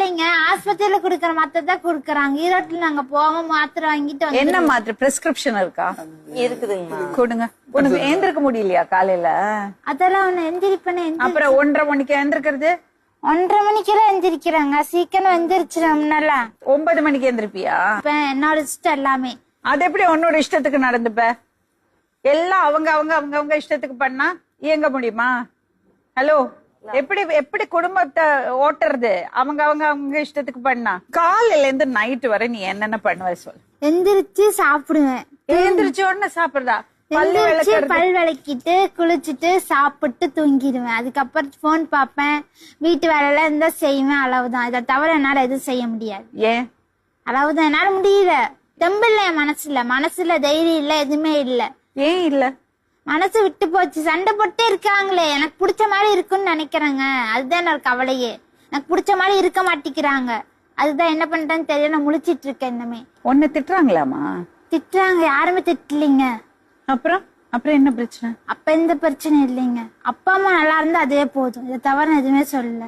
இல்லைங்க, ஆஸ்பத்திரியில குடுக்கற மாத்திரை தான் குடுக்கறாங்க. ஈரோட்டுல நாங்க போவோம், மாத்திரை வாங்கிட்டு வந்து. என்ன மாத்திரை? பிரிஸ்கிரிப்ஷன் இருக்கா? இருக்குதுங்கம்மா. கொடுங்க. உனக்கு ஏந்திருக்க முடியலையா காலையில? அதெல்லாம் ஒண்ணு எந்திரிப்பேன்னு. அப்புறம் 1:30 மணிக்கு ஏந்திருக்கிறது? 1:30 மணிக்கெல்லாம் எந்திரிக்கிறாங்க. சீக்கிரம் எந்திரிச்சிடம்னால 9 மணிக்கு எந்திரிப்பியா? இப்ப என்னோட இஷ்டம் எல்லாமே. அது எப்படி உன்னோட இஷ்டத்துக்கு நடந்துப்ப? எல்லாம் அவங்க அவங்க அவங்க அவங்க இஷ்டத்துக்கு பண்ணா இயங்க முடியுமா? ஹலோ, எப்படி எப்படி குடும்பத்தை ஓட்டுறது? அவங்க அவங்க அவங்க இஷ்டத்துக்கு பண்ணா காலையில இருந்து நைட் வரை நீ என்னென்ன பண்ணுவ சொல். எந்திரிச்சு சாப்பிடுவேன். எழுந்திரிச்ச உடனே சாப்பிடுறதா? எந்திரிச்சு பல் விளக்கிட்டு குளிச்சுட்டு சாப்பிட்டு தூங்கிடுவேன். அதுக்கப்புறம் போன் பாப்பேன், வீட்டு வேலையில இருந்தா செய்வேன். அளவுதான். இதை தவிர என்னால எதுவும் செய்ய முடியாது. ஏன்? அளவுதான், என்னால முடியல. தெம்பு இல்ல என் மனசுல தைரியம் இல்ல, எதுவுமே இல்ல. ஏன் இல்ல? மனசு விட்டு போச்சு. சண்டை போட்டே இருக்காங்களே. எனக்கு பிடிச்ச மாதிரி இருக்குன்னு நினைக்கிறேங்க. அதுதான் என்னோட கவலையே. எனக்கு பிடிச்ச மாதிரி இருக்க மாட்டேங்கிறாங்க. அதுதான் என்ன பண்றேன்னு தெரியல. நான் முழிச்சிட்டு இருக்கேன். இன்னமே உன்னை திட்டுறாங்களாமா? திட்டுறாங்க. யாருமே திட்டலீங்க. அப்புறம் அப்புறம் என்ன பிரச்சனை? அப்ப எந்த பிரச்சனை இல்லைங்க. அப்பா அம்மா நல்லா இருந்தா அதுவே போதும். இதை தவிர எதுவுமே சொல்லல.